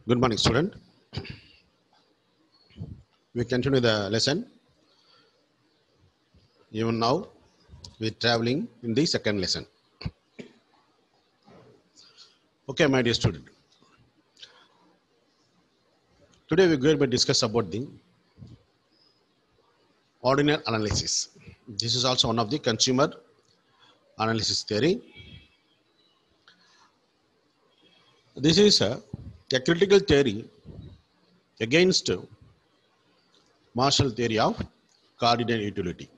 Good morning, student. We continue the lesson. Even now, we're traveling in the second lesson. Okay, my dear student. Today we're going to discuss about the ordinal analysis. This is also one of the consumer analysis theory. This is a critical theory against Marshall theory of cardinal utility.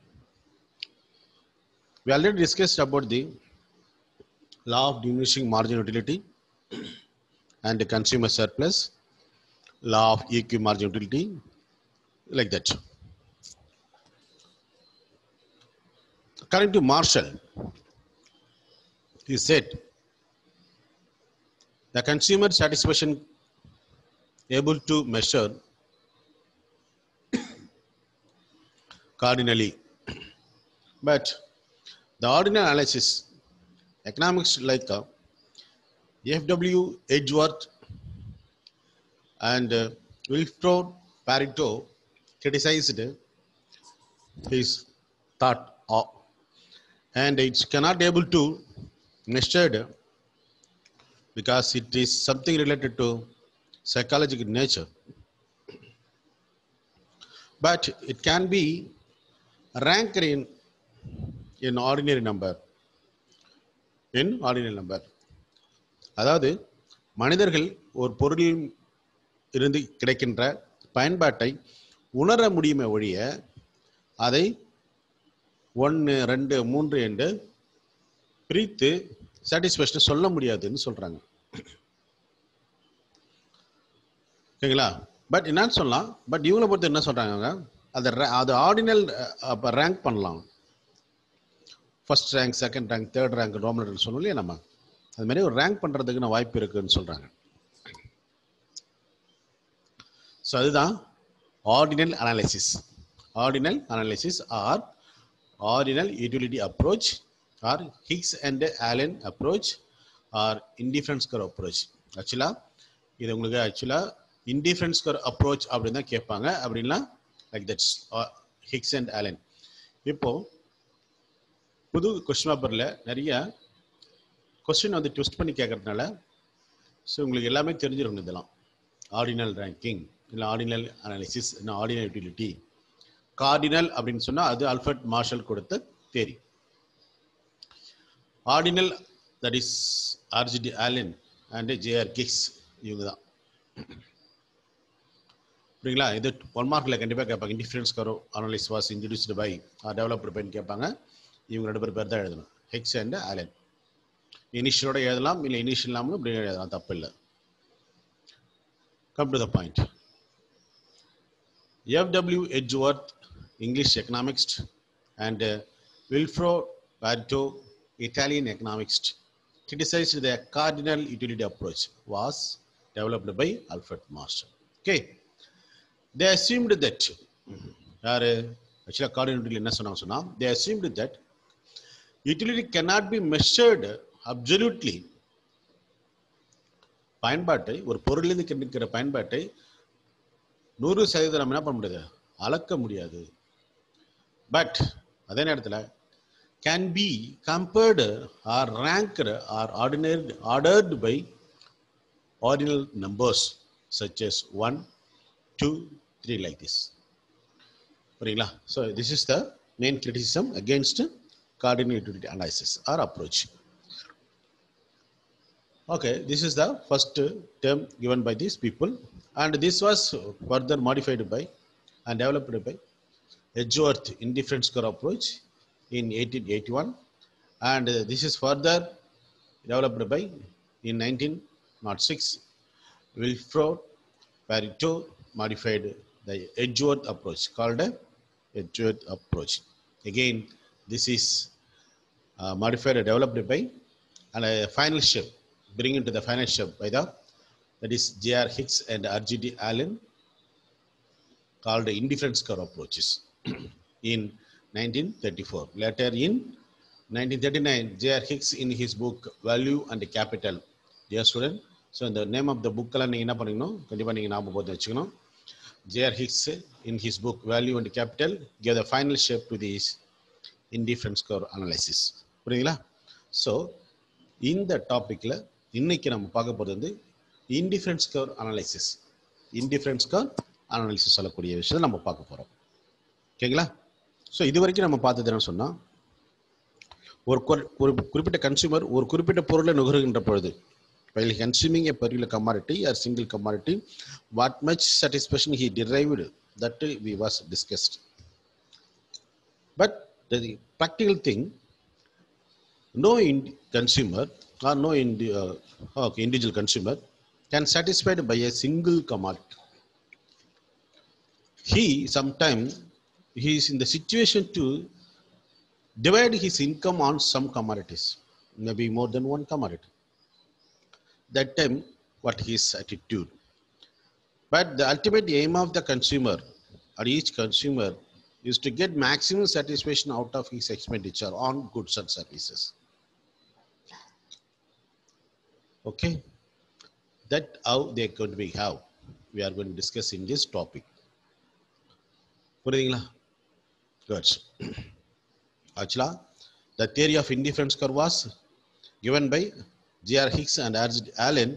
We already discussed about the law of diminishing marginal utility and the consumer surplus, law of EQ marginal utility, like that. According to Marshall, he said the consumer satisfaction able to measure cardinally, but the ordinal analysis, economics like F.W. Edgeworth and Wilfred Pareto criticized his thought of, and it cannot able to measured because it is something related to psychological nature, but it can be ranked in ordinary number. அதாவது மனிதர்கள் ஒரு பொருளில் இருந்து கிடைக்கின்ற பயன்பாட்டை உணர முடியுமே ஒழிய அதை 1, 2, 3 என்று பிரித்து சாட்டிஸ்ஃபேக்ஷன் சொல்ல முடியாதுன்னு சொல்றாங்க. ஓகேங்களா? பட் என்னன்னு சொல்லலாம், பட் இவங்களை பொறுத்து என்ன சொல்றாங்க, அது ஆர்டினல் ரேங்க் பண்ணலாம். First rank, second rank, third rank, Roman சொன்னோம் இல்லையா, நம்ம அது மாதிரி ஒரு ரேங்க் பண்றதுக்கு வாய்ப்பு இருக்குன்னு சொல்றாங்க. ஸோ அதுதான் ordinal analysis. Ordinal analysis or ordinal utility approach or Hicks and Allen approach or indifference curve approach. இது உங்களுக்கு இன்டிஃபரன்ஸ் கர்வ் அப்ரோச் அப்படின்னு தான் கேட்பாங்க. அப்படின்னா like that's Hicks and Allen. இப்போ புது கொஸ்டின் பேப்பரில் நிறைய கொஸ்டின் ட்விஸ்ட் பண்ணி கேட்கறதுனால ஸோ உங்களுக்கு எல்லாமே தெரிஞ்சிருக்கணும். இதெல்லாம் ஆர்டினல் ரேங்கிங், இல்லை ஆர்டினல் அனாலிசிஸ், இல்லை ஆர்டினல் யூட்டிலிட்டி. கார்டினல் அப்படின்னு சொன்னால் அது ஆல்ஃபர்ட் மார்ஷல் கொடுத்த theory. Ordinal that is R G D Allen and J R Hicks, இவங்க தான். புரியுங்களா? இது 1 மார்க்கில் கண்டிப்பாக கேட்பாங்க. Indifference curve analysis was introduced by or developed பைன்னு கேட்பாங்க. இவங்க 2 பேர் தான் எழுதணும், ஹிக்ஸ் அண்ட் ஆலன். இனிஷியலோட எழுதலாம், இல்லை இனிஷியல் இல்லாமல் இப்படி எழுதலாம், தப்பு இல்லை. Come to the point. F.W. Edgeworth, English economist, and Wilfred Pareto, Italian economist, criticized the cardinal utility approach was developed by Alfred Marshall. Okay, they assumed that actually cardinal utility என்ன சொன்னா, they assumed that utility cannot be measured absolutely. பயன்பாட்டை, ஒரு பொருளிலிருந்து கிடைக்கிற பயன்பாட்டை 100% நம்ம என்ன பண்ண முடியாது, அளக்க முடியாது. பட் அதே நேரத்தில் can be compared or ranked or ordered by ordinal numbers such as 1, 2, 3 like this. புரியுங்களா? So this is the main criticism against cardinal utility analysis or approach. Okay, this is the first term given by these people, and this was further modified by and developed by Edgeworth indifference curve approach in 1881, and this is further developed by in 1906 Wilfred Pareto modified the Edgeworth approach called Edgeworth approach. Again, this is modified and developed by and a final step, bring into the final step by that is J.R. Hicks and R.G.D. Allen, called indifference curve approaches in 1934. Later in 1939, J.R. Hicks in his book Value and Capital, dear student, so இந்த name of த புக்கெல்லாம் நீங்கள் என்ன பண்ணிக்கணும், கண்டிப்பாக நீங்கள் ஞாபகம் போட்டு வச்சுக்கணும். J.R. Hicks, in his book Value and Capital, gave the final shape to this indifference curve analysis. புரியுதுங்களா? ஸோ இந்த டாப்பிக்கில் இன்னைக்கு நம்ம பார்க்க போகிறது வந்து indifference curve analysis. Indifference curve analysis சொல்லக்கூடிய விஷயத்தை நம்ம பார்க்க போகிறோம். ஓகேங்களா? ஸோ இது வரைக்கும் நம்ம பார்த்தது என்ன சொன்னால், ஒரு குறிப்பிட்ட கன்சியூமர் ஒரு குறிப்பிட்ட பொருளை நுகருகின்ற பொழுது, while consuming a particular commodity or single commodity, what much satisfaction he derived, that we was discussed. But the practical thing, no consumer or no individual consumer can satisfied by a single commodity. Sometimes he is in the situation to divide his income on some commodities, maybe more than one commodity. That time, what his attitude. But the ultimate aim of the consumer or each consumer is to get maximum satisfaction out of his expenditure on goods and services. Okay, that how they are going to be how we are going to discuss in this topic. புரியுதுங்களா? Good. Actually, the theory of indifference curve was given by J.R. Hicks and Ernst Allen,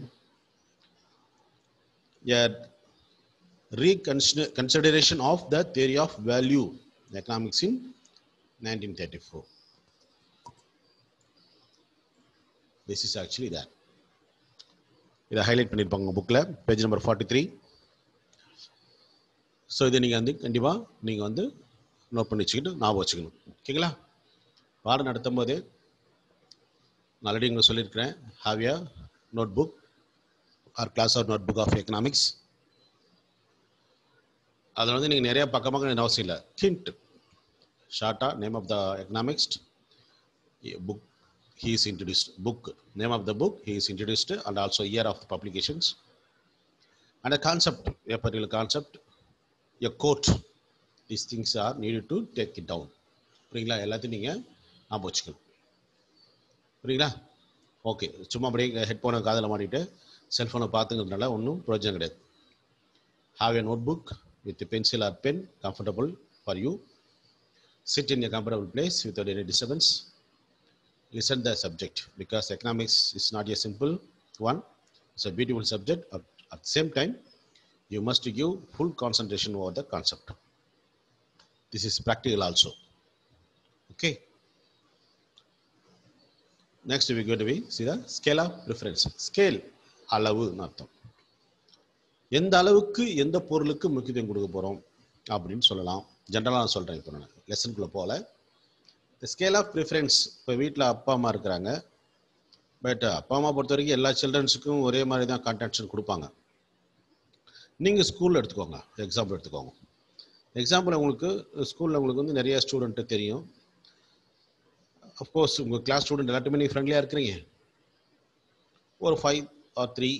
a reconsideration of the theory of value economics in 1934. This is actually that. இதை highlight பண்ணியிருப்பாங்க புக்கில், page number 43. So இதை நீங்கள் வந்து கண்டிப்பாக நீங்கள் வந்து note பண்ணி வச்சுக்கிட்டு ஞாபகம் வச்சுக்கணும். ஓகேங்களா? பாடம் நடத்தும் போது ஆல்ரெடி உங்களுக்கு சொல்லியிருக்கிறேன், have a notebook or class or notebook of economics. அதில் வந்து நீங்கள் நிறைய பக்கமாக அவசியம் இல்லை. ஹிண்ட் ஷார்ட்டாக name of the economics book he is introduced, book name of the book he is introduced, and also year of the publications and a concept, a particular concept, a quote. These things are needed to take it down. புரியுங்களா? எல்லாத்தையும் நீங்கள் ஞாபகம் வச்சுக்கணும். புரியுங்களா? Okay, சும்மா அப்படியே ஹெட்ஃபோனை காதில் மாட்டிட்டு செல்ஃபோனை பார்த்துங்கிறதுனால ஒன்றும் பிரயோஜனம் கிடையாது. Have a notebook with pencil or pen comfortable for you. Sit in a comfortable place without any disturbance. Listen the subject, because economics is not a simple one. It's a beautiful subject. At the same time, you must give full concentration over the concept. This is practical also. Okay. Next we are going to see the scale of preference. Scale அளவு அர்த்தம். எந்த அளவுக்கு எந்த பொருளுக்கு முக்கியத்துவம் கொடுக்க போறோம் அப்படின்னு சொல்லலாம். ஜெனரலா நான் சொல்றேன். இப்போ நான் லெசனுக்குள்ள போல the scale of preference. இப்போ வீட்டில் அப்பா அம்மா இருக்கிறாங்க, பட் அப்பா அம்மா பொறுத்த வரைக்கும் எல்லா சில்ட்ரன்ஸுக்கும் ஒரே மாதிரி தான் கான்ட்ராக்ஷன் கொடுப்பாங்க. நீங்கள் ஸ்கூலில் எடுத்துக்கோங்க, எக்ஸாம்பிள் எடுத்துக்கோங்க. எக்ஸாம்பிள் உங்களுக்கு ஸ்கூலில் உங்களுக்கு வந்து நிறைய ஸ்டூடெண்ட்டு தெரியும். அஃப்கோர்ஸ் உங்கள் கிளாஸ் ஸ்டூடெண்ட் எல்லாத்துமே நீங்கள் ஃப்ரெண்ட்லியாக இருக்கிறீங்க. ஒரு 5 or 3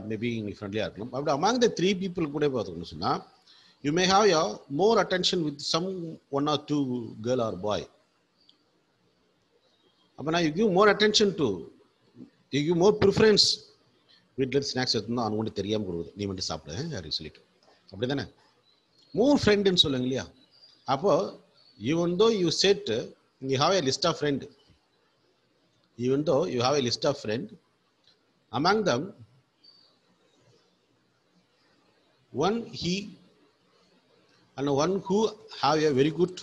மேபி நீங்கள் ஃப்ரெண்ட்லியாக இருக்கலாம். அப்படி அமாங் த 3 people கூட பார்த்துக்கணும்னு சொன்னால், you may have your more attention with some 1 or 2 girl or boy. அப்போ நான் you give more attention to, you give more preference. வீட்டில் ஸ்நாக்ஸ் எடுத்துருந்தோம், அவங்க மட்டும் தெரியாமல் கொடுக்குது, நீ மட்டும் சாப்பிடு அப்படின்னு சொல்லிட்டு. அப்படி தானே? மோர் ஃப்ரெண்டுன்னு சொல்லுங்க இல்லையா? அப்போ even though you said you have a list of friend, even though you have a list of friend, among them one he and one who have a very good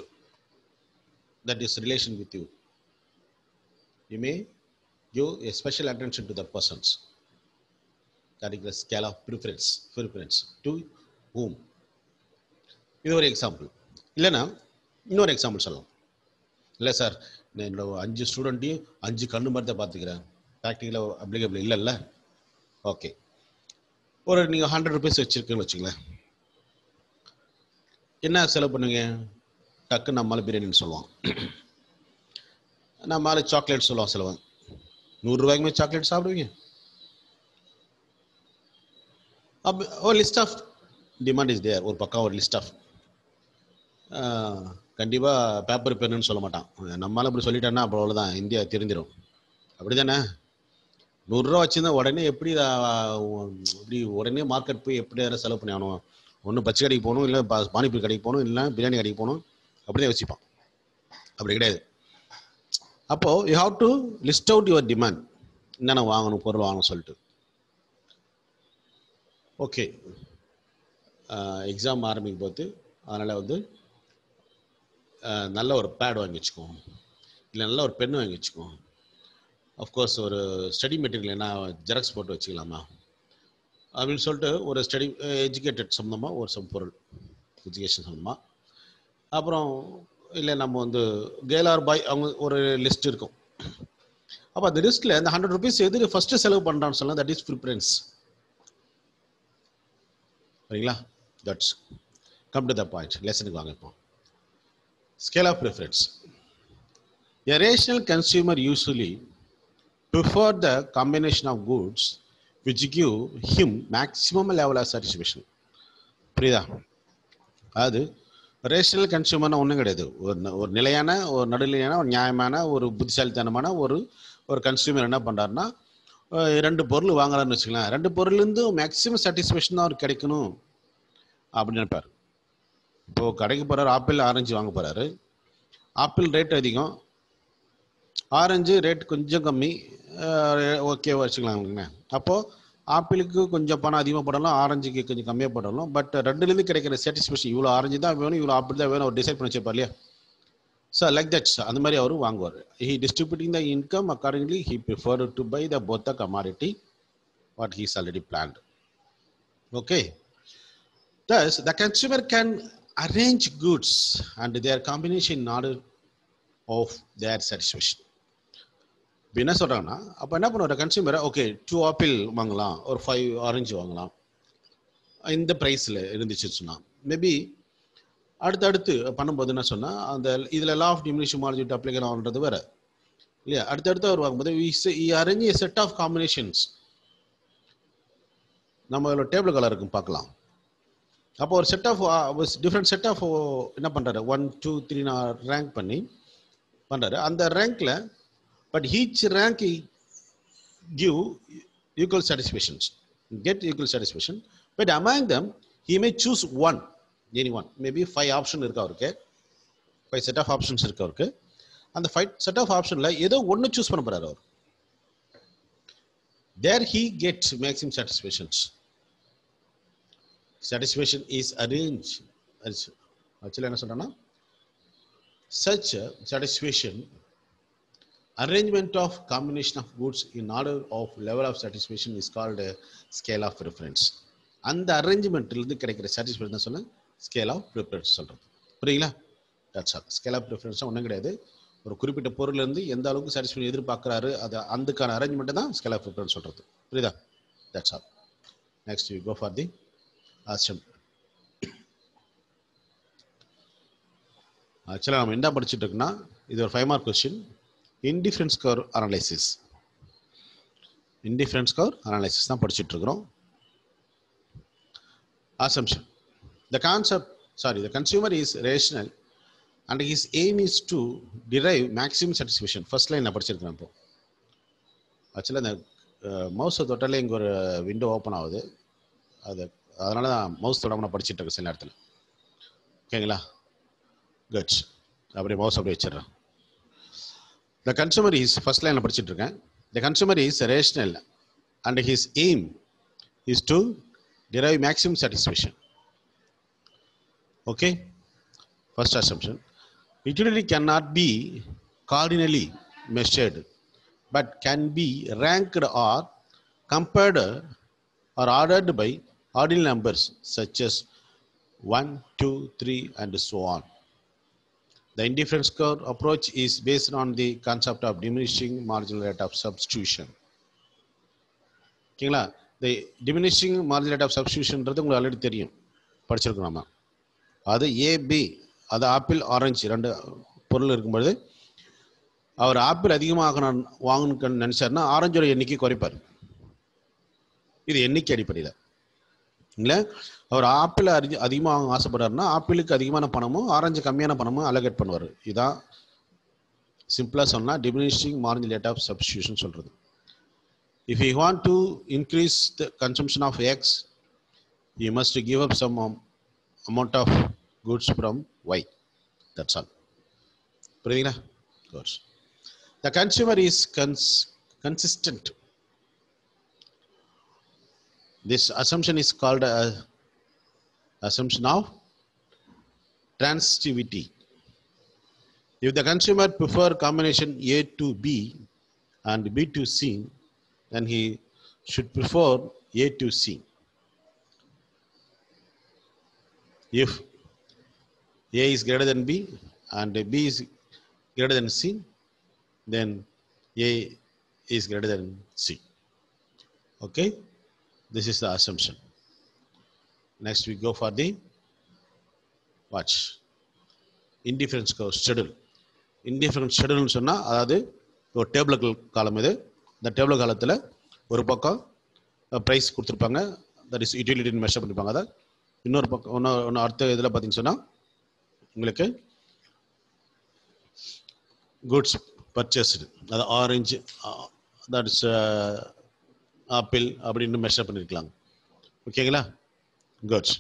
that is relation with you, you may give a special attention to the persons. That is the scale of preference to whom. இது ஒரு example. இல்லைன்னா இன்னொரு example சொல்லலாம். இல்லை sir, நான் என்னோட 5 ஸ்டூடெண்ட்டையும் 5 கண்ணு மாதிரி தான் பார்த்துக்கிறேன், ப்ராக்டிக்கலாக அப்ளிகபிள் இல்லைல்ல. ஓகே, ஒரு நீங்கள் 100 rupees வச்சுருக்குன்னு வச்சுங்களேன். என்ன செலவு பண்ணுவீங்க? டக்குன்னு நம்மளால பிரியாணின்னு சொல்லுவான், நம்மளால சாக்லேட் சொல்லுவான். செலவாங்க 100 ரூபாய்க்குமே சாக்லேட் சாப்பிடுவீங்க. அப்போ ஒரு list of demand is there. ஒரு பக்கம் ஒரு லிஸ்ட் ஆஃப், கண்டிப்பாக பேப்பர் பென்னு சொல்ல மாட்டான். நம்மளால இப்படி சொல்லிட்டேன்னா அப்புறம் அவ்வளோதான், இந்தியா தெரிஞ்சிடும். அப்படி தானே? 100 வச்சுருந்தா உடனே எப்படி இப்படி உடனே மார்க்கெட் போய் எப்படி யாரும் செலவு பண்ணி ஆகணும், ஒன்று பச்சை கடைக்கு போகணும், இல்லை பானிபூரி கடைக்கு போகணும், இல்லை பிரியாணி கடைக்கு போகணும், அப்படிதான் யோசிப்பான். அப்படி கிடையாது. அப்போது you have to list out your demand, என்னென்ன வாங்கணும், பொருள் வாங்கணும் சொல்லிட்டு. ஓகே, எக்ஸாம் ஆரம்பிக்கும் போது அதனால் வந்து நல்ல ஒரு பேட் வாங்கி வச்சுக்குவோம், இல்லை நல்ல ஒரு பென் வாங்கி வச்சுக்குவோம். அஃப்கோர்ஸ் ஒரு ஸ்டடி மெட்டீரியல் என்ன ஜெராக்ஸ் போட்டு வச்சுக்கலாமா அப்படின்னு சொல்லிட்டு ஒரு ஸ்டடி எஜுகேட்டட் சம்மந்தமாக ஒரு பொருள் எஜுகேஷன் சம்மந்தமாக. அப்புறம் இல்லை நம்ம வந்து கேர்ள் ஆர் பாய் அவங்க ஒரு லிஸ்ட் இருக்கும். அப்போ அந்த லிஸ்ட்டில் அந்த 100 rupees எது ஃபஸ்ட்டு செலவு பண்ணுறான்னு சொல்லலாம், தட் இஸ் ப்ரிஃபரன்ஸ். சரிங்களா? That's come to the point. லெசனுக்கு வாங்க. இப்போ scale of preference. A rational consumer usually prefer the combination of goods which give him maximum level of satisfaction. புரியுதா? அது ரேஷனல் கன்சியூமர்னா ஒன்றும் கிடையாது. ஒரு நிலையான, ஒரு நடுநிலையான, ஒரு நியாயமான, ஒரு புத்திசாலித்தனமான ஒரு கன்சியூமர் என்ன பண்ணுறாருன்னா, 2 பொருள் வாங்குறாருன்னு வச்சுக்கலாம், 2 பொருள்லேருந்து மேக்ஸிமம் சாட்டிஸ்ஃபேக்ஷன் தான் அவருக்கு கிடைக்கணும் அப்படின்னு நினைப்பார். இப்போது கடைக்கு போகிறார், ஆப்பிள் ஆரஞ்சு வாங்க போகிறாரு. ஆப்பிள் ரேட் அதிகம், ஆரஞ்சு ரேட் கொஞ்சம் கம்மி, ஓகேவா வச்சுக்கலாங்க. அப்போது ஆப்பிளுக்கு கொஞ்சம் பணம் அதிகமாக போடலாம், ஆரஞ்சுக்கு கொஞ்சம் கம்மியாக போடலாம். பட் ரெண்டுலேருந்து கிடைக்கிற சாட்டிஸ்ஃபேக்ஷன், இவ்வளோ ஆரஞ்சு தான் வேணும், இவ்வளோ ஆப்பிள் தான் வேணும், அவர் டிசைட் பண்ணி வச்சிருப்பார் இல்லையா? ஸோ லைக் தட், அந்த மாதிரி அவர் வாங்குவார். He distributing the income accordingly he preferred to buy the both the commodity what he's already planned. Okay, thus the consumer can arrange goods and their combination in order of their satisfaction. இப்போ என்ன சொல்கிறாங்கன்னா, அப்போ என்ன பண்ணுவார் கன்சியூமரை, okay 2 apple வாங்கலாம், ஒரு 5 orange வாங்கலாம், இந்த ப்ரைஸில் இருந்துச்சுன்னு சொன்னால் மேபி அடுத்தடுத்து பண்ணும்போது என்ன சொன்னால், அந்த இதில் law of diminishing margin apply ஆகுன்றது வேறு இல்லையா? அடுத்தடுத்து அவர் வாங்கும்போது arrange a set of combinations. நம்ம டேபிள் கலர் இருக்கும் பார்க்கலாம். அப்போ ஒரு set of different set of என்ன பண்ணுறாரு, 1 2 3 ரேங்க் பண்ணி பண்ணுறாரு. அந்த ரேங்க்கில் but each rank give equal satisfactions, get equal satisfaction, but among them he may choose any one, maybe 5 option irukka avurku, 5 set of options irukka avurku. and the 5 set of option la edho one choose panna poraru avaru, there he gets maximum satisfactions. Satisfaction is arranged, actually enna solrana, such satisfaction arrangement of combination of goods in order of level of satisfaction is called a scale of preference. அந்த அரேஞ்ச்மெண்ட்ல இருந்து கிடைக்கிற satisfaction தான் சொல்ல scale of preference சொல்றது. புரியுங்களா? That's all. Scale of preference ஒன்றும் கிடையாது, ஒரு குறிப்பிட்ட பொருள்ல இருந்து எந்த அளவுக்கு சாட்டிஸ்ஃபேக்ஷன் எதிர்பார்க்குறாரு அது அதுக்கான அரேஞ்ச்மெண்ட் தான் ஸ்கேல் ஆஃப் ப்ரிஃபரன்ஸ் சொல்றது. புரியுதா? That's all. Next we go for the actual. ஆக்சுவலாக நம்ம என்ன படிச்சுட்டு இருக்கோம்னா, இது ஒரு 5 mark question. Indifference curve analysis. Indifference curve analysis தான் படிச்சுட்டு இருக்கிறோம். Assumption. The consumer is rational and his aim is to derive maximum satisfaction. First line நான் படிச்சிருக்கிறேன். இப்போ ஆக்சுவலாக இந்த மவுஸை தொட்டாலே இங்கே ஒரு விண்டோ ஓப்பன் ஆகுது, அதனால தான் மவுஸ் தொடாமல் நான் படிச்சுட்டு இருக்கேன் சில நேரத்தில். ஓகேங்களா? கட்ஸ் அப்படியே மவுஸ் அப்படியே வச்சிடுறேன். The consumer is, first line படிச்சிட்டு இருக்கேன். The consumer is rational and his aim is to derive maximum satisfaction. Okay? First assumption. Utility cannot be cardinally measured but can be ranked or compared or ordered by ordinal numbers such as 1, 2, 3 and so on. The indifference curve approach is based on the concept of diminishing marginal rate of substitution. ஓகேங்களா? the diminishing marginal rate of substitution உங்களுக்கு already தெரியும், படிச்சிருக்கோம் நம்ம. அது AB, அது apple orange 2 பொருள் இருக்கும்போது அவர் apple அதிகமாக வாங்கணும்னு நினைச்சாருன்னா ஆரஞ்சோட எண்ணிக்கை குறைப்பார். இது எண்ணிக்கை அடிப்படையில் இல்லை, அவர் ஆப்பிள் அதிகமாக ஆசைப்படுறாருன்னா ஆப்பிளுக்கு அதிகமான பணமும் ஆரஞ்சு கம்மியான பணமும் அலோகேட் பண்ணுவார். இதுதான் சிம்பிளாக சொன்னால் diminishing marginal rate of substitution சொல்கிறது. If you want to increase the consumption of X, you must give up some amount of goods from Y. That's all. புரியுதுங்களா? Good. The consumer is consistent. This assumption is called assumption of transitivity. If the consumer prefer combination A to B and B to C, then he should prefer A to C. If A is greater than B and B is greater than C, then A is greater than C. Okay, this is the assumption. Next we go for the watch indifference curve schedule. Indifference schedule சொன்னா அதாவது ஒரு table காலம் இது. இந்த table காலத்தில் ஒரு பக்கம் price கொடுத்துருப்பாங்க, தட் இஸ் யூட்டிலிட்டின்னு மெஷர் பண்ணிருப்பாங்க. அதை இன்னொரு பக்கம் ஒன்று அடுத்த இதில் பார்த்தீங்கன்னு சொன்னால் உங்களுக்கு குட்ஸ் பர்ச்சேஸ்டு, அது ஆரஞ்சு, தட் இஸ் ஆப்பிள் அப்படின்னு மெஷர் பண்ணியிருக்கலாம். ஓகேங்களா? Goods.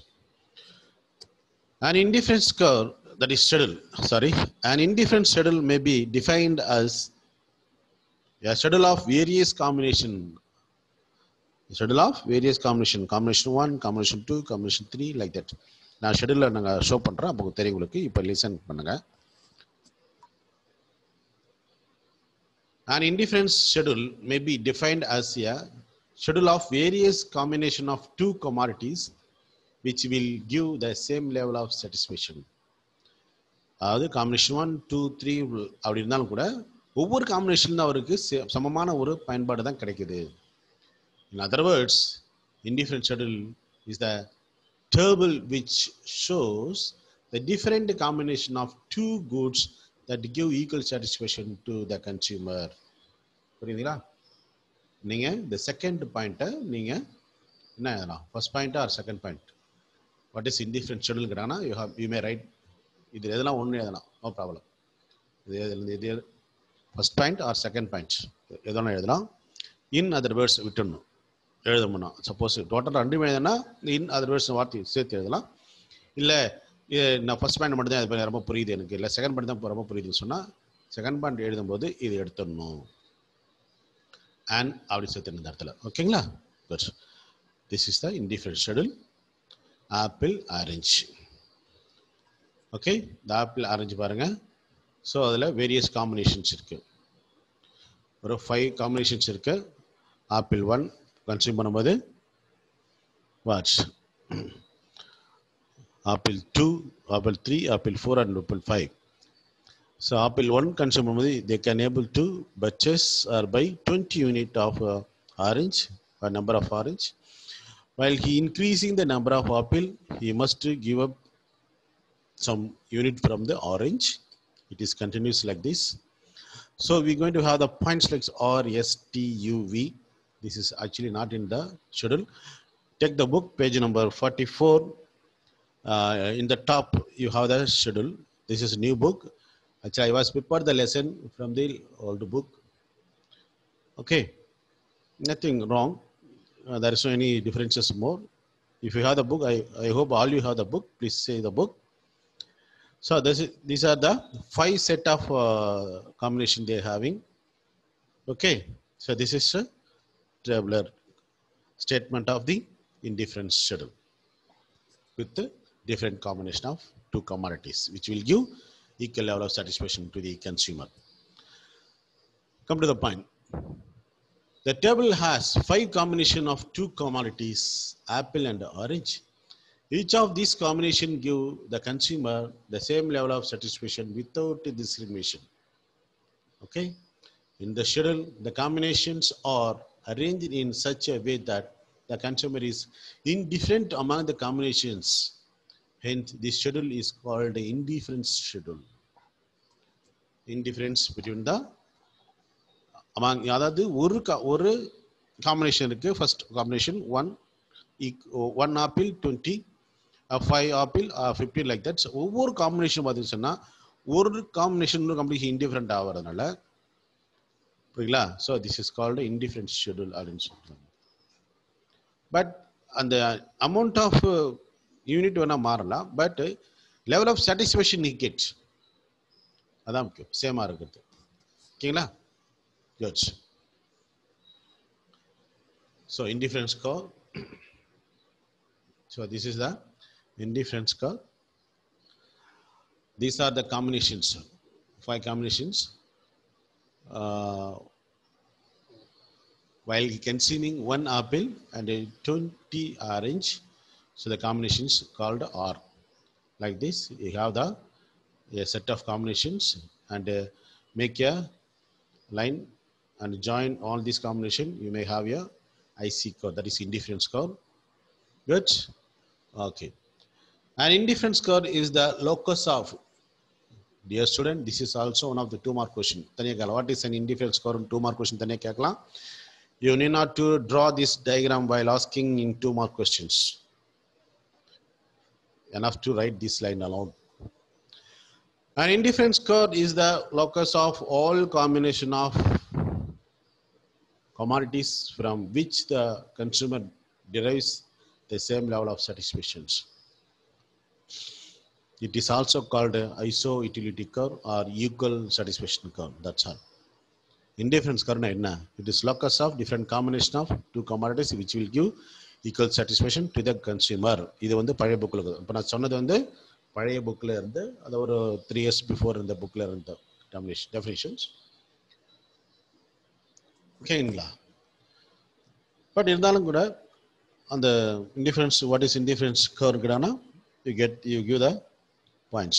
An indifference curve, that is schedule, an indifference schedule may be defined as a schedule of various combination. Schedule of various combination 1, combination 2, combination 3, like that. நான் ஷெட்யூலில் நாங்கள் show பண்ணுறேன், அப்போ தெரியும் உங்களுக்கு. இப்போ லிசன் பண்ணுங்க. An indifference schedule may be defined as a schedule of various combination of two commodities which will give the same level of satisfaction. அதாவது combination 1, 2, 3 அப்படி இருந்தாலும் கூட ஒவ்வொரு காம்பினேஷன் அவருக்கு சமமான ஒரு பயன்பாடு தான் கிடைக்குது. In other words, indifference schedule is the table which shows the different combination of two goods that give equal satisfaction to the consumer. புரியுதுங்களா? நீங்க the second point நீங்க என்ன எழுதலாம்? first point or second point? What is indifference schedule கேட்டாங்கன்னா you may write இது எதெல்லாம் ஒன்று எழுதலாம், நோ ப்ராப்ளம். இது first point or second point எதனா எழுதலாம். இன் அதர் வேர்ட்ஸ் விட்டுடணும் எழுதணும்னா. சப்போஸ் டோட்டல் ரெண்டு எழுதுனா இன் அதர் வேர்ட்ஸ் வார்த்தை சேர்த்து எழுதலாம். இல்லை நான் ஃபர்ஸ்ட் பாயிண்ட் மட்டும் தான் இது ரொம்ப புரியுது எனக்கு, இல்லை செகண்ட் பாயிண்ட் தான் ரொம்ப புரியுதுன்னு சொன்னால் செகண்ட் பாயிண்ட் எழுதும்போது இது எடுத்துடணும். அண்ட் அப்படி சேர்த்து இந்த இடத்துல. ஓகேங்களா? Good. This is the indifference schedule apple orange. Okay, இந்த ஆப்பிள் ஆரஞ்சு பாருங்க. ஸோ அதில் வேரியஸ் காம்பினேஷன்ஸ் இருக்கு, ஒரு 5 காம்பினேஷன்ஸ் இருக்கு. ஆப்பிள் 1 கன்சியூம் பண்ணும்போது watch apple 2, apple 3, apple 4 and apple 5. So apple 1 consume பண்ணும்போது they can able to purchase or buy 20 unit of orange or number of orange. While he increasing the number of apple, he must give up some unit from the orange. It is continuous like this. So we're going to have the points like R, S, T, U, V. This is actually not in the schedule. Take the book, page number 44. In the top, you have the schedule. This is a new book. Actually, I was prepared the lesson from the old book. Okay, nothing wrong. There is no any differences more. If you have the book, I hope all you have the book. Please say the book. So these are the 5 set of combination they are having. Okay, so this is a traveler statement of the indifference schedule with the different combination of two commodities which will give equal level of satisfaction to the consumer. Come to the point. The table has 5 combination of two commodities, apple and orange. Each of these combination give the consumer the same level of satisfaction without discrimination. Okay, in the schedule, the combinations are arranged in such a way that the consumer is indifferent among the combinations. Hence, this schedule is called the indifference schedule. Indifference between the among அதாவது ஒரு combination இருக்கு. First combination 1 apple 20, 5 apple 15 like that. ஒவ்வொரு combination பார்த்தீங்கன்னா ஒரு combination இன்னொரு combination indifferent ஆகிறதுனால So this is called indifference schedule. But and the amount of unit வேணா மாறலாம், but level of satisfaction he gets அதான் முக்கியம், சேமா இருக்குது. ஓகேங்களா? Good. So indifference curve. So this is the indifference curve. These are the combinations, 5 combinations. While consuming 1 apple and 20 orange, so the combinations called R. Like this, you have a set of combinations and make a line and join all these combination. You may have a IC curve, that is indifference curve. Good. Okay. An indifference curve is the locus of. Dear student, this is also one of the 2 mark question. What is an indifference curve? 2 mark question. You need not to draw this diagram while asking in 2 mark questions. Enough to write this line aloud. An indifference curve is the locus of all combination of commodities from which the consumer derives the same level of satisfactions. It is also called iso-utility curve or equal satisfaction curve. That's all. Indifference curve na enna? It is locus of different combination of 2 commodities which will give equal satisfaction to the consumer. இது வந்து பழைய புக்ல இருக்குது. இப்போ நான் சொன்னது வந்து பழைய புக்ல இருந்து, அது ஒரு 3 years before இந்த புக்ல இருந்த definitions. ஓகேங்களா? பட் இருந்தாலும் கூட அந்த indifference, what is indifference curve கிடானா you give the points.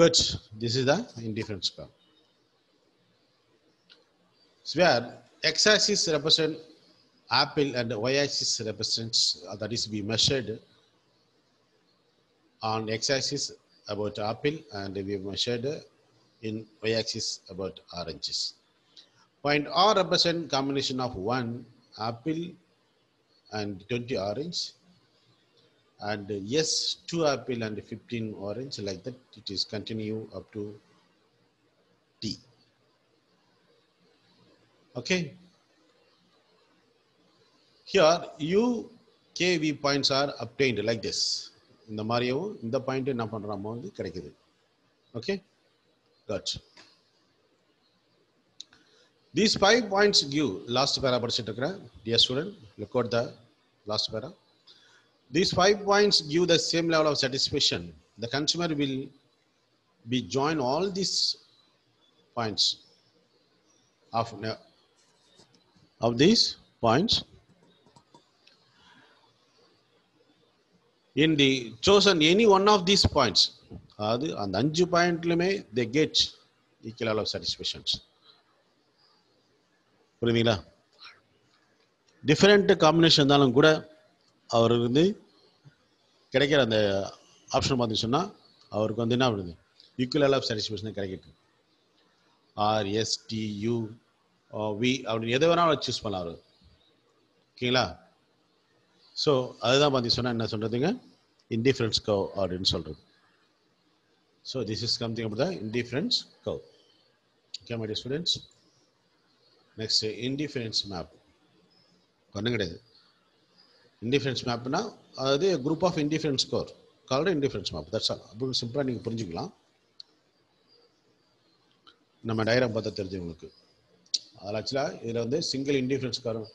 Good. This is the indifference curve. So where x-axis represent apple and y-axis represents, that is we measured on x-axis about apple and we measured in y-axis about oranges. Point R represent combination of 1 apple and 20 orange, and yes 2 apple and 15 orange, like that it is continue up to T. Okay. Here U, K, V points are obtained like this. இந்த மாதிரியும் இந்த point என்ன பண்றோமோ வந்து கிடைக்குது. Okay. Good. These 5 points give, last para படிச்சிட்டு இருக்கேன். Dear student, look at the last para. These 5 points give the same level of satisfaction. The consumer will be join all these points of these points in the chosen any one of these points. அது அந்த 5 பாயிண்ட்லயுமே they get equal level of satisfactions. புரியுதுங்களா? Different combination இருந்தாலும் கூட அவருக்கு வந்து கிடைக்கிற அந்த option பார்த்து சொன்னா அவருக்கு வந்து என்ன பண்ணுது, ஈக்குவல் லெவல் ஆஃப் சாட்டிஸ்ஃபேக்ஷன் கிடைக்கிது. R S T U V அப்படின்னு எதை வேணாலும் சூஸ் பண்ணலாம் அவர். ஓகேங்களா? ஸோ அதுதான் பார்த்து சொன்னால் என்ன சொல்கிறதுங்க, இன்டிஃபரன்ஸ் கர்வ் அப்படின்னு சொல்கிறது. So this is something about the indifference curve. Okay my dear students. Next indifference map ஒன்றும் கிடையாது. இன்டிஃபரன்ஸ் மேப்னா அதாவது group of indifference curve called indifference map. That's all. அப்படின்னு சிம்பிளாக நீங்கள் புரிஞ்சுக்கலாம். நம்ம டயக்ராம் பார்த்தா தெரிஞ்சவங்களுக்கு அதில் ஆக்சுவலாக இதில் வந்து சிங்கிள் இன்டிஃபரன்ஸ் கர்வ்,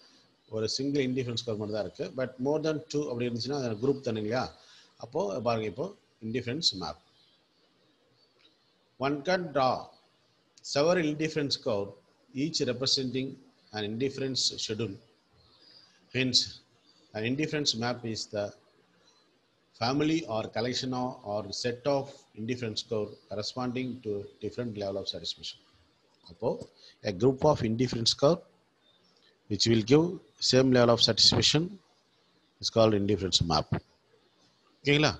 ஒரு சிங்கிள் இன்டிஃபரன்ஸ் கர்வ் மட்டும் தான் இருக்குது. பட் மோர் தென் 2 அப்படி இருந்துச்சுன்னா அது குரூப் தானே இல்லையா? அப்போது பாருங்கள், இப்போது indifference map. One can draw several indifference curve, each representing an indifference schedule. Hence, an indifference map is the family or collection of or set of indifference curve corresponding to different level of satisfaction. Appo a group of indifference curve which will give same level of satisfaction is called indifference map. Okay la?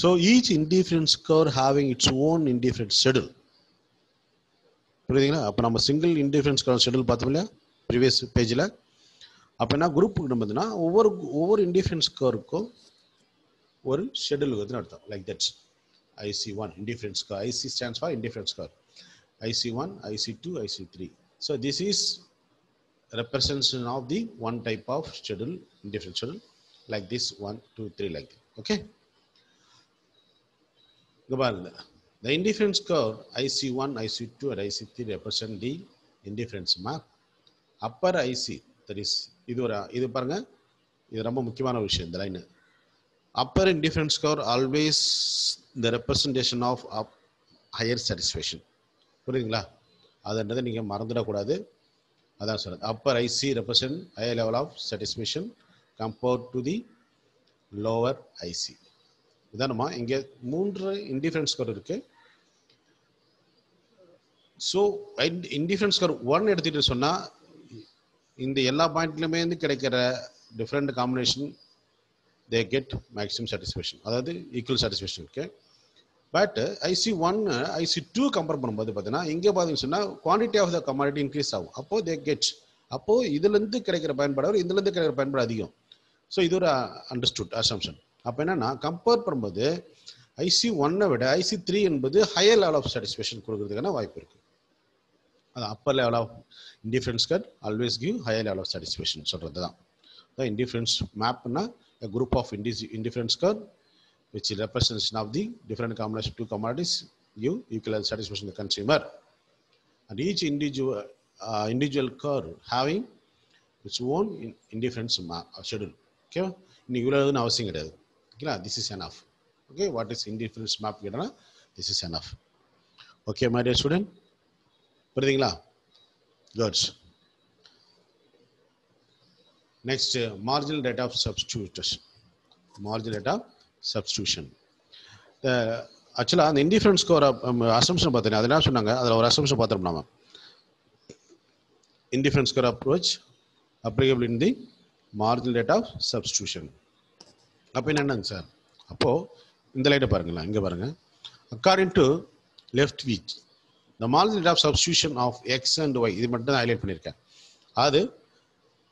So each indifference curve having its own indifference schedule. புரியுதுங்களா? அப்போ நம்ம single indifference curve schedule பார்த்தோம் இல்லையா previous பேஜில். அப்போ என்ன group பார்த்தீங்கன்னா ஒவ்வொரு இன்டிஃபரன்ஸ் கர்வுக்கும் ஒரு ஷெடியூல் வருதுன்னு அர்த்தம். Like that's IC1 indifference curve. IC stands for indifference curve. IC1, IC2, IC3. So this is representation of the one type of schedule, indifference schedule, like this 1, 2, 3, like that. Okay. The indifference curve IC1, IC2, and IC3 represent the indifference map. Upper IC, that is இது பாருங்க, இது ரொம்ப முக்கியமான விஷயம் இந்த line. Upper indifference curve always the representation of higher satisfaction. புரியுதுங்களா? அதுன்றதை நீங்க மறந்துடக்கூடாது. அதான் சொல்றது. Upper IC represent higher level of satisfaction compared to the lower IC. இதானமா இங்க 3 indifference curve இருக்கு. So indifference curve 1 எடுத்துட்டு சொன்னா இந்த எல்லா பாயிண்ட்லயுமே இருந்து கிடைக்கிற different combination they get maximum satisfaction, அதாவது equal satisfaction இருக்கு. பட் IC1 IC2 கம்பேர் பண்ணும்போது பார்த்தீங்கன்னா இங்கே பார்த்தீங்கன்னு சொன்னால் quantity of the commodity increase ஆகும். அப்போ தே கெட், அப்போ இதுலேருந்து கிடைக்கிற பயன்பாடு இதுலேருந்து கிடைக்கிற பயன்பாடு அதிகம். ஸோ இது ஒரு அண்டர்ஸ்டுட் அசம்ஷன். அப்போ என்னன்னா கம்பேர் பண்ணும்போது IC1 விட IC3 என்பது ஹையர் லெவல் ஆஃப் சாட்டிஸ்ஃபேக்ஷன் கொடுக்கறதுக்கான வாய்ப்பு இருக்கு. அது upper level of indifference curve always give higher level of satisfaction சொல்றது தான். இண்டிஃபரன்ஸ் மேப்னா a group of indifference curve which is representation of the different combination of two commodities give equal satisfaction to the consumer, and each individual curve having its own indifference schedule. Okay, இன்னைக்கு இவ்வளவுன்னு அவசியம் கிடையாது. ஓகேங்களா? this is enough. Okay, what is indifference map கேட்டா this is enough. Okay my dear student, புரியுதுங்களா? good. Next, marginal rate of substitution. Marginal rate of substitution. Actually, the indifference score assumption பார்த்தேன். அது என்ன சொன்னாங்க? அதில் ஒரு assumption பார்த்தோம் நாம. Indifference score approach applicable in the marginal rate of substitution. அப்போ என்னங்க சார்? அப்போ இந்த லைட்டை பாருங்களேன், இங்கே பாருங்க. According to Leftovitz, the marginal rate of substitution of x and y, இது மட்டும் தான் ஹைலைட் பண்ணியிருக்கேன். அது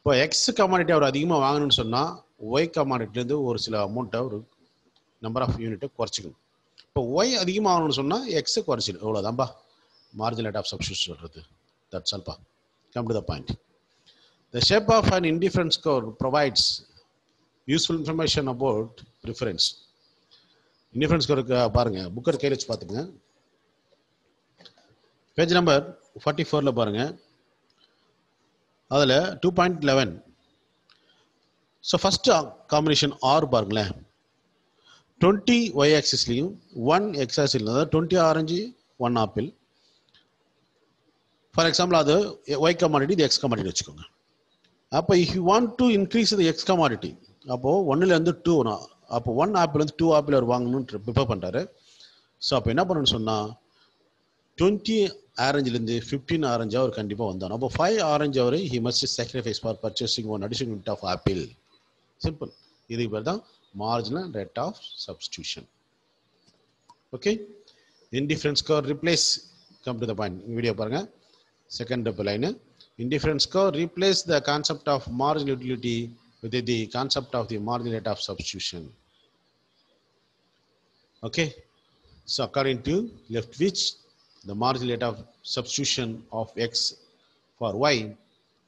இப்போ எக்ஸ் கமாடிட்டி அவர் அதிகமாக வாங்கணும்னு சொன்னால் ஒய் கமாடிட்டிலேருந்து ஒரு சில அமௌண்ட்டை ஒரு நம்பர் ஆஃப் யூனிட்டை குறைச்சிக்கணும். இப்போ ஒய் அதிகமாக வாங்கணும்னு சொன்னால் எக்ஸை குறைச்சிடும். எவ்வளோதான்பா மார்ஜினல் ரேட் ஆஃப் சப்ஸ்டியூஷன் சொல்கிறது. தட்ஸ் ஆல்பா. Come to the point. The shape of an indifference curve provides useful information about preference. Indifference கர்வுக்கு பாருங்கள், புக்கர் கையில் வச்சு பார்த்துங்க. பேஜ் நம்பர் 44 பாருங்கள். அதில் 2.11. ஸோ ஃபஸ்ட்டு காம்பினேஷன் ஆர் பாருங்களேன். 20 ஒய் ஆக்சிஸ்லையும் 1 எக்ஸ் ஆக்சிஸ்லையும், அதாவது 20 ஆரஞ்சு 1 ஆப்பிள். ஃபார் எக்ஸாம்பிள் அது ஒய் கமாடிட்டி, இது எக்ஸ் கமாடிட்டி வச்சுக்கோங்க. அப்போ if you want to increase the X commodity, அப்போது 1லேருந்து 2, அப்போ 1 ஆப்பிள் வந்து 2 ஆப்பிள் அவர் வாங்கணும்னு ப்ரிப்பேர் பண்ணுறாரு. ஸோ அப்போ என்ன பண்ணணும்னு சொன்னால் 20 ஆரஞ்சிலேருந்து 15 ஆரஞ்சு அவர் கண்டிப்பாக வந்தார். அப்போ 5 ஆரஞ்சு அவர் he must sacrifice for purchasing one additional unit of apple. Simple. இதுக்கு பேர் தான் marginal rate of substitution. Okay, indifference curve replace. Come to the point. Video பாருங்க. Second line, indifference curve replace the concept of marginal utility with the concept of the marginal rate of substitution. Okay, so according to Leftovitz, the marginal rate of substitution of x for y,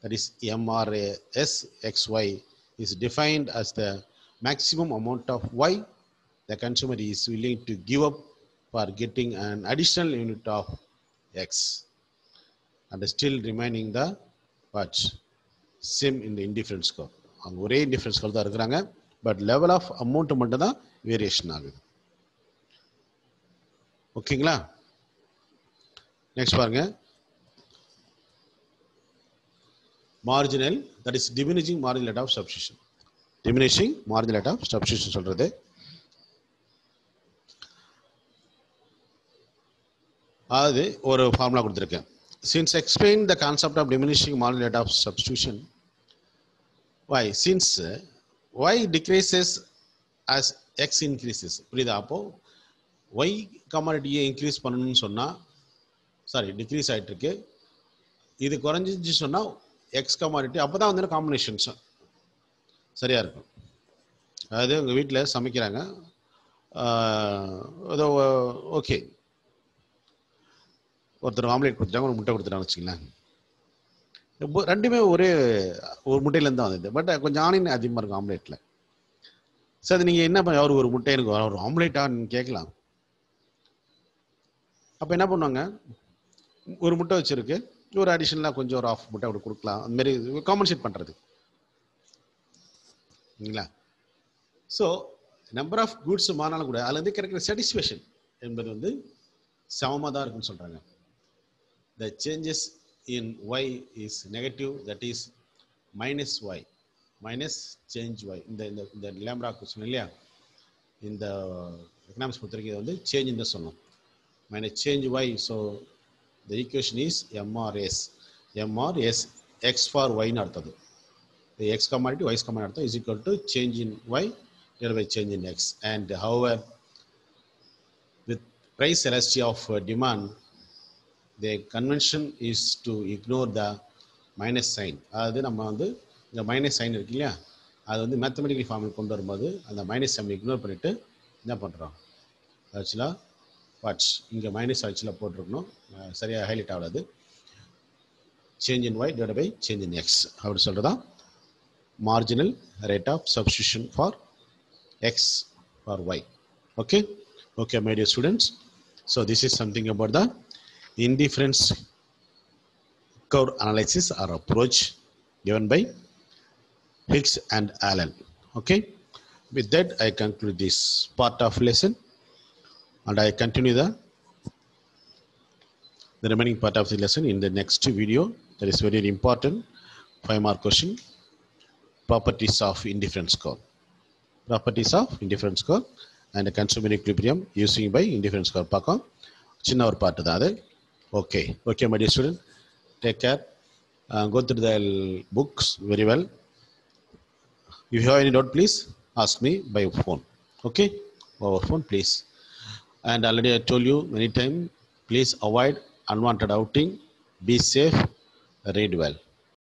that is MRS xy, is defined as the maximum amount of y the consumer is willing to give up for getting an additional unit of x, and still remaining the what same in the indifference curve. அவங்க ஒரே indifference curve தான் இருக்கிறாங்க, but level of amount மட்டும் தான் variation ஆகுது. ஓகேங்களா? Next பாருங்க. Marginal, that is diminishing marginal rate of substitution. Diminishing marginal rate of substitution சொல்றது. அதாவது ஒரு ஃபார்முலா கொடுத்துருக்கேன். Since explain the concept of diminishing marginal rate of substitution, why since y decreases as x increases. புரியுதா? அப்போ y கமாடிட்டியை increase பண்ணணும்னு சொன்னா, sorry degrees ஆகிட்டு இருக்கு, இது குறைஞ்சிச்சு சொன்னால் எக்ஸ் கமாடிட்டி, அப்போ தான் வந்து காம்பினேஷன்ஸ் சரியாக இருக்கும். அதாவது உங்கள் வீட்டில் சமைக்கிறாங்க, ஏதோ ஓகே, ஒருத்தர் ஆம்லேட் கொடுத்துட்டாங்க, ஒரு முட்டை கொடுத்துட்டாங்கன்னு வச்சுங்களேன். ரெண்டுமே ஒரே ஒரு முட்டையிலேருந்து தான் வந்தது. பட் கொஞ்சம் ஆனியன் அதிகமாக இருக்கும் ஆம்லேட்டில். சார் அது நீங்கள் என்ன அவர் ஒரு முட்டை எனக்கு ஒரு ஆம்லேட்டான்னு கேட்கலாம். அப்போ என்ன பண்ணுவாங்க, ஒரு முட்டை வச்சுருக்கு, ஒரு அடிஷ்னலாக கொஞ்சம் ஒரு ஆஃப் முட்டை அப்படி கொடுக்கலாம். அந்தமாரி காம்பன்சேட் பண்ணுறது இல்லைங்களா. ஸோ நம்பர் ஆஃப் குட்ஸ் மாறினாலும் கூட அதுலேருந்து கிடைக்கிற சாட்டிஸ்ஃபேக்ஷன் என்பது வந்து சமமாக தான் இருக்குன்னு சொல்கிறாங்க. The changes in y is negative, that is minus y, minus change y. இந்த lambda question இல்லையா, இந்த எக்கனாமிக்ஸ் பொறுத்தவரைக்கும் வந்து சேஞ்ச் தான் சொல்லணும், minus change y. So the equation is MRS. MRS x for y ன்னு அர்த்தம். The x commodity y commodity அர்த்தம் is equal to change in y divided by change in x. And however, with price elasticity of demand, the convention is to ignore the minus sign. அதாவது நம்ம வந்து இந்த minus sign இருக்கு இல்லையா, அது வந்து mathematical ஃபார்முக்கு கொண்டு வரும்போது அந்த மைனஸ் சைன் இக்னோர் பண்ணிவிட்டு என்ன பண்ணுறோம், ஆக்சுவலாக வாட்ச் இங்கே மைனஸ் ஆக்சுவலாக போட்டிருக்கணும், சரியாக ஹைலைட் ஆகாது. Change in Y divide by change in X அப்படி சொல்கிறதா marginal rate of substitution for X for Y. Okay okay my dear students. So this is something about the indifference curve analysis or approach given by Hicks and Allen. Okay, with that I conclude this part of lesson and I continue the remaining part of the lesson in the next video. That is very important 5-mark question, properties of indifference curve. Properties of indifference curve and consumer equilibrium using by indifference curve பார்க்க சின்ன ஒரு பாட்டு தான் அது. Okay, okay, my dear student, take care. Go through the books very well. If you have any doubt, please ask me by phone. Okay, over phone, please. And already I told you many times, please avoid unwanted outing. Be safe. Read well.